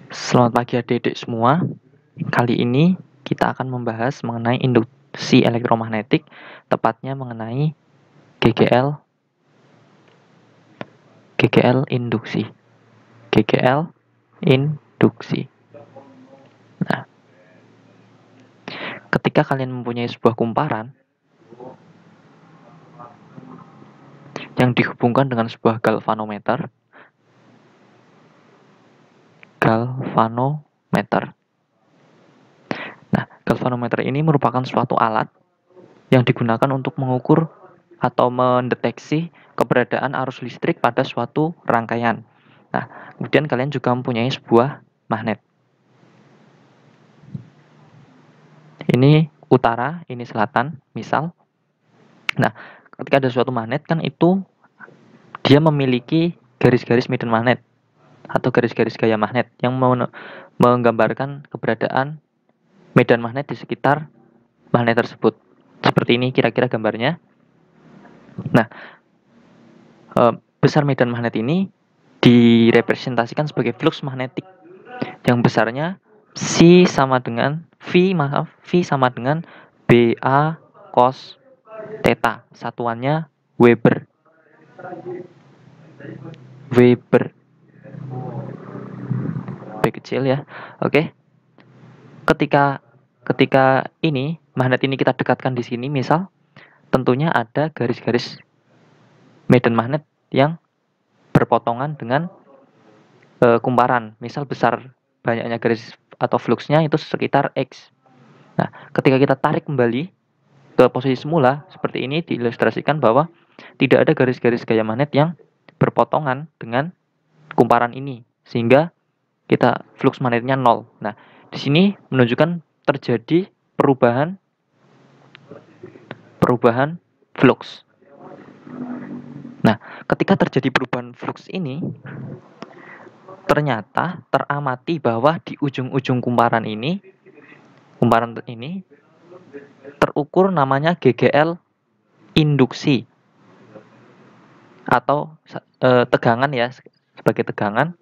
Selamat pagi adik-adik semua. Kali ini kita akan membahas mengenai induksi elektromagnetik, tepatnya mengenai GGL, GGL induksi, GGL induksi. Nah, ketika kalian mempunyai sebuah kumparan yang dihubungkan dengan sebuah galvanometer. Nah, galvanometer ini merupakan suatu alat yang digunakan untuk mengukur atau mendeteksi keberadaan arus listrik pada suatu rangkaian. Nah, kemudian kalian juga mempunyai sebuah magnet. Ini utara, ini selatan, misal. Nah, ketika ada suatu magnet kan itu dia memiliki garis-garis medan magnet atau garis-garis gaya magnet yang menggambarkan keberadaan medan magnet di sekitar magnet tersebut. Seperti ini kira-kira gambarnya. Nah, besar medan magnet ini direpresentasikan sebagai flux magnetik yang besarnya V sama dengan BA cos theta. Satuannya Weber. B kecil ya. Oke. Ketika ini magnet ini kita dekatkan di sini, misal tentunya ada garis-garis medan magnet yang berpotongan dengan kumparan. Misal besar banyaknya garis atau fluxnya itu sekitar X. Nah, ketika kita tarik kembali ke posisi semula, seperti ini diilustrasikan bahwa tidak ada garis-garis gaya magnet yang berpotongan dengan kumparan ini, sehingga kita flux magnetnya 0. Nah, di sini menunjukkan terjadi perubahan flux. Nah, ketika terjadi perubahan flux ini, ternyata teramati bahwa di ujung-ujung kumparan ini terukur namanya GGL induksi atau tegangan ya, sebagai tegangan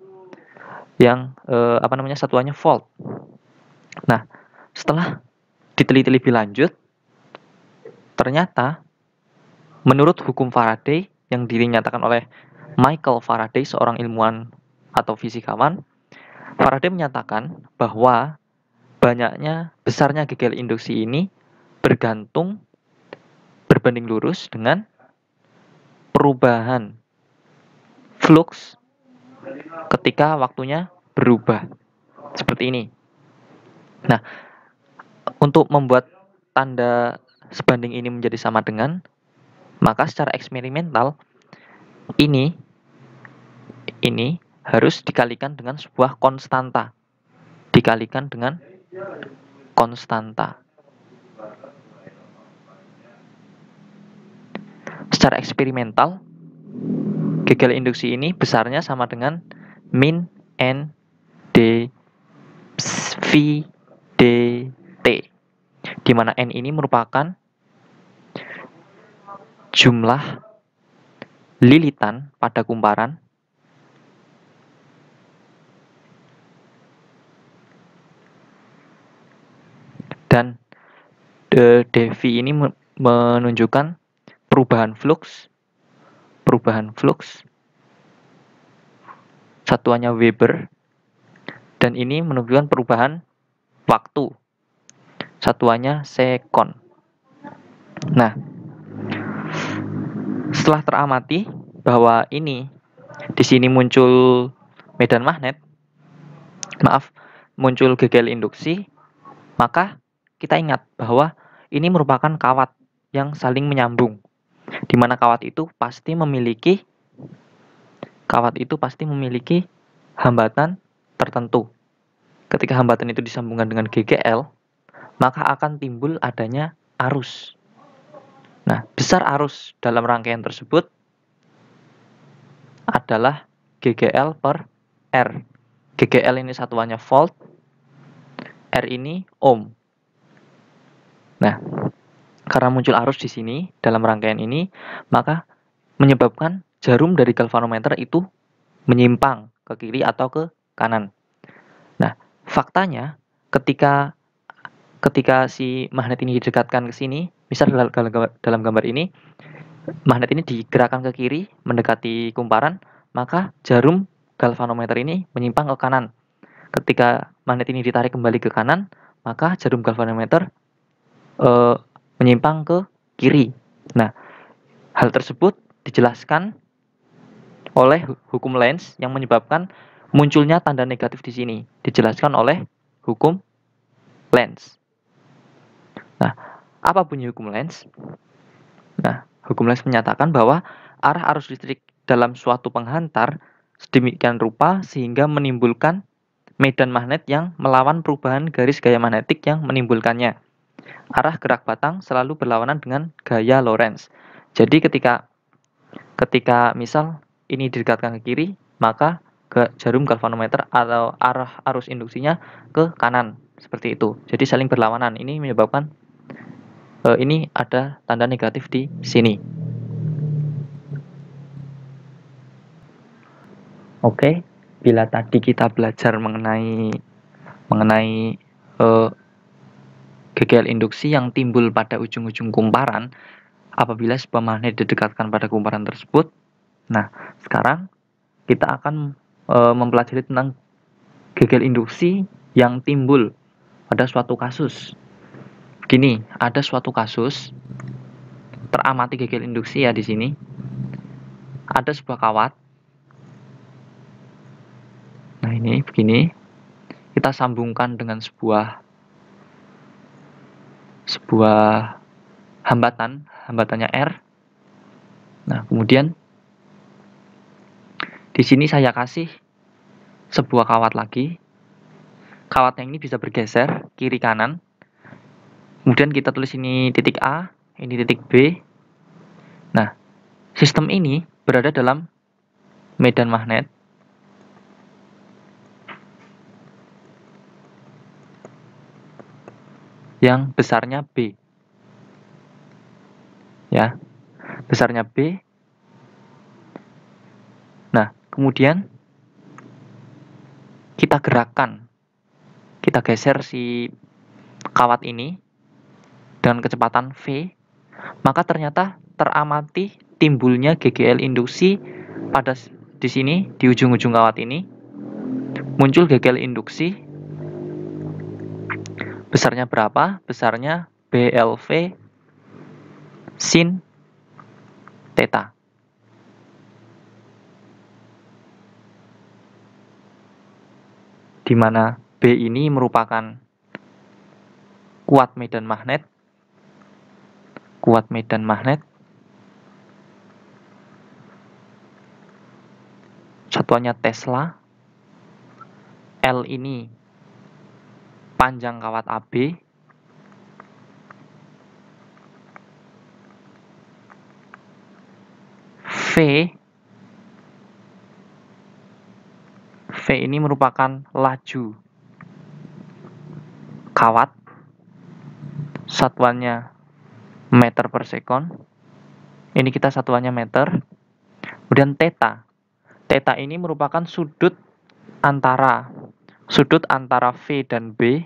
yang satuannya volt. Nah, setelah diteliti lebih lanjut, ternyata menurut hukum Faraday yang dinyatakan oleh Michael Faraday, seorang ilmuwan atau fisikawan, Faraday menyatakan bahwa besarnya GGL induksi ini berbanding lurus dengan perubahan flux ketika waktunya berubah. Seperti ini. Nah, untuk membuat tanda sebanding ini menjadi sama dengan, maka secara eksperimental ini harus dikalikan dengan sebuah konstanta. Secara eksperimental, GGL induksi ini besarnya sama dengan min N d V dt, di mana N ini merupakan jumlah lilitan pada kumparan dan dV ini menunjukkan perubahan flux satuannya Weber, dan ini menunjukkan perubahan waktu satuannya sekon. Nah, setelah teramati bahwa di sini muncul muncul GGL induksi, maka kita ingat bahwa ini merupakan kawat yang saling menyambung, di mana kawat itu pasti memiliki hambatan tertentu. Ketika hambatan itu disambungkan dengan GGL, maka akan timbul adanya arus. Nah, besar arus dalam rangkaian tersebut adalah GGL per R. GGL ini satuannya volt, R ini ohm. Nah, karena muncul arus di sini dalam rangkaian ini, maka menyebabkan jarum dari galvanometer itu menyimpang ke kiri atau ke kanan. Nah, faktanya ketika si magnet ini didekatkan ke sini, misal dalam gambar ini, magnet ini digerakkan ke kiri mendekati kumparan, maka jarum galvanometer ini menyimpang ke kanan. Ketika magnet ini ditarik kembali ke kanan, maka jarum galvanometer menyimpang ke kiri. Nah, hal tersebut dijelaskan oleh hukum Lenz yang menyebabkan munculnya tanda negatif di sini. Dijelaskan oleh hukum Lenz. Nah, apa bunyi hukum Lenz? Nah, hukum Lenz menyatakan bahwa arah arus listrik dalam suatu penghantar sedemikian rupa sehingga menimbulkan medan magnet yang melawan perubahan garis gaya magnetik yang menimbulkannya. Arah gerak batang selalu berlawanan dengan gaya Lorentz. Jadi ketika misal ini didekatkan ke kiri, maka jarum galvanometer atau arah arus induksinya ke kanan, seperti itu. Jadi saling berlawanan. Ini menyebabkan ini ada tanda negatif di sini. Oke, bila tadi kita belajar mengenai GGL induksi yang timbul pada ujung-ujung kumparan apabila sebuah magnet didekatkan pada kumparan tersebut. Nah, sekarang kita akan mempelajari tentang GGL induksi yang timbul pada suatu kasus. Gini, ada suatu kasus teramati GGL induksi ya di sini. Ada sebuah kawat. Nah, ini begini. Kita sambungkan dengan sebuah hambatannya R. Nah, kemudian di sini saya kasih sebuah kawat lagi. Kawat yang ini bisa bergeser kiri kanan. Kemudian kita tulis ini titik A, ini titik B. Nah, sistem ini berada dalam medan magnet yang besarnya B. Ya, besarnya B. Nah, kemudian kita gerakkan, kita geser si kawat ini dengan kecepatan V, maka ternyata teramati timbulnya GGL induksi pada di sini di ujung-ujung kawat ini muncul GGL induksi besarnya berapa? Besarnya BLV sin theta. Di mana B ini merupakan kuat medan magnet. Satuannya Tesla. L ini panjang kawat AB. V ini merupakan laju kawat. Satuannya meter per sekon. Ini kita satuannya meter. Kemudian theta. Theta ini merupakan sudut antara V dan B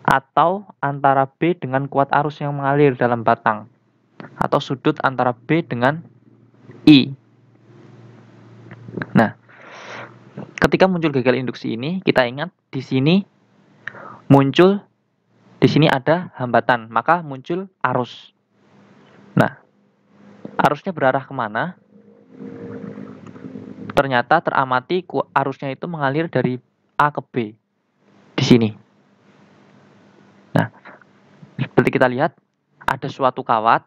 atau antara B dengan kuat arus yang mengalir dalam batang atau sudut antara B dengan I. Nah, ketika muncul GGL induksi ini, kita ingat di sini ada hambatan, maka muncul arus. Nah, arusnya berarah kemana? Ternyata teramati arusnya itu mengalir dari A ke B di sini. Nah, seperti kita lihat, ada suatu kawat,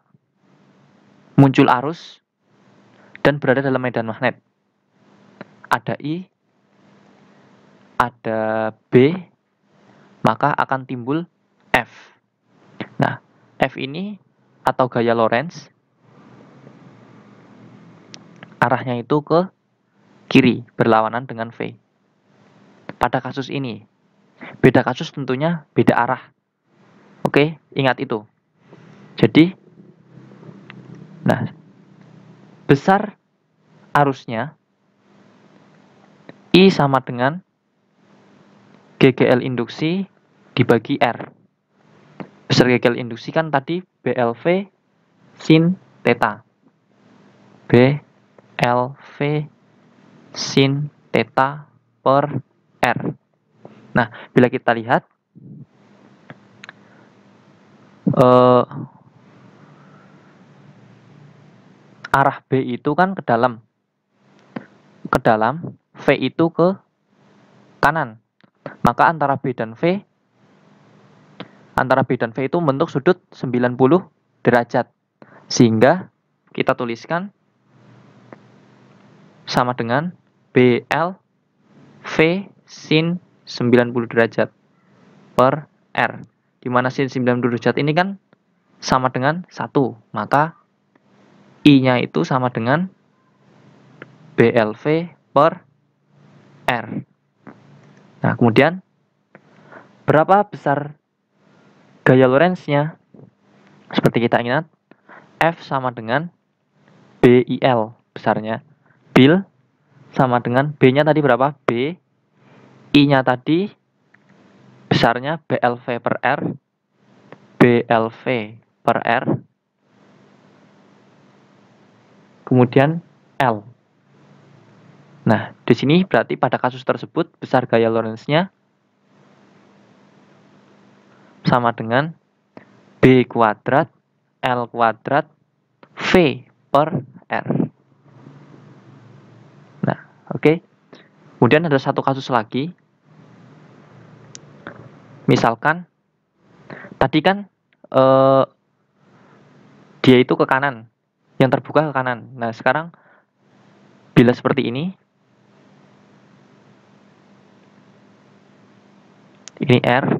muncul arus, dan berada dalam medan magnet. Ada I, ada B, maka akan timbul F. Nah, F ini atau gaya Lorentz, arahnya itu ke kiri, berlawanan dengan V. Pada kasus ini, beda kasus tentunya beda arah. Oke, ingat itu. Jadi, nah, besar arusnya I sama dengan GGL induksi dibagi R. Besar GGL induksi kan tadi BLV sin theta. BLV sin theta per R. Nah, bila kita lihat arah B itu kan ke dalam, V itu ke kanan. Maka antara B dan V itu membentuk sudut 90 derajat. Sehingga kita tuliskan sama dengan BL V sin 90 derajat per R. Di mana sin 90 derajat ini kan sama dengan 1. Maka I-nya itu sama dengan BLV per R. Nah, kemudian berapa besar gaya Lorentz-nya? Seperti kita ingat, F sama dengan BIL besarnya. BIL sama dengan B-nya tadi berapa? B. I-nya tadi besarnya BLV per R. BLV per R. Kemudian L. Nah, di sini berarti pada kasus tersebut besar gaya Lorentz-nya sama dengan B kuadrat L kuadrat V per R. Nah, oke. Kemudian ada satu kasus lagi. Misalkan tadi kan dia itu ke kanan, yang terbuka ke kanan. Nah, sekarang bila seperti ini R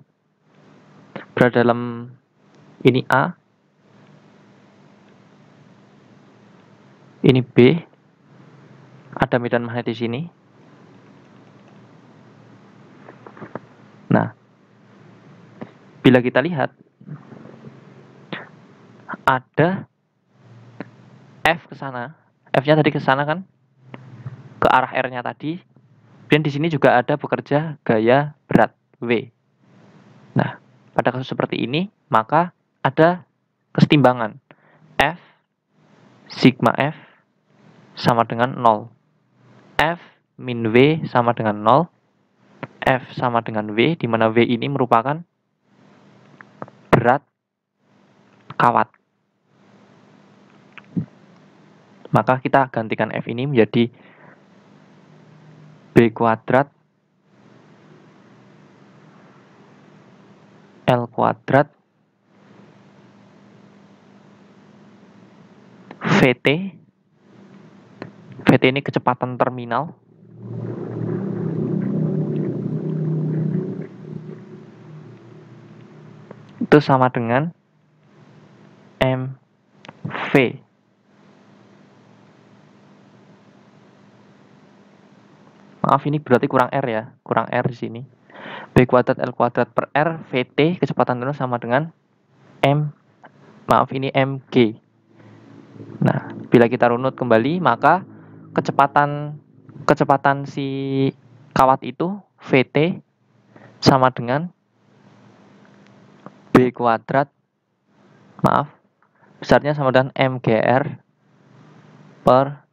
berada dalam ini A, ini B, ada medan magnet di sini. Nah, bila kita lihat ada F ke sana, F-nya tadi ke sana kan, ke arah R-nya tadi, dan di sini juga ada bekerja gaya berat W. Nah, pada kasus seperti ini, maka ada kesetimbangan. F sigma F sama dengan 0. F min W sama dengan 0. F sama dengan W, di mana W ini merupakan berat kawat. Maka kita gantikan F ini menjadi B kuadrat L kuadrat VT. VT ini kecepatan terminal. Itu sama dengan MV. Maaf, ini berarti kurang R ya, kurang R di sini. B kuadrat L kuadrat per R VT kecepatan terminal sama dengan ini mg. Nah, bila kita runut kembali, maka kecepatan si kawat itu VT sama dengan B kuadrat, besarnya sama dengan mgr per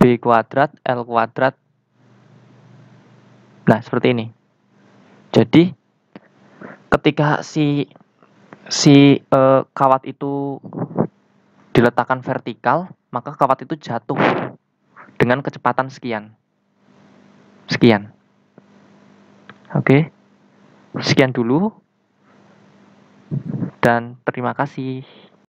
B kuadrat L kuadrat. Nah, seperti ini. Jadi ketika si kawat itu diletakkan vertikal, maka kawat itu jatuh dengan kecepatan sekian. Oke. Sekian dulu dan terima kasih.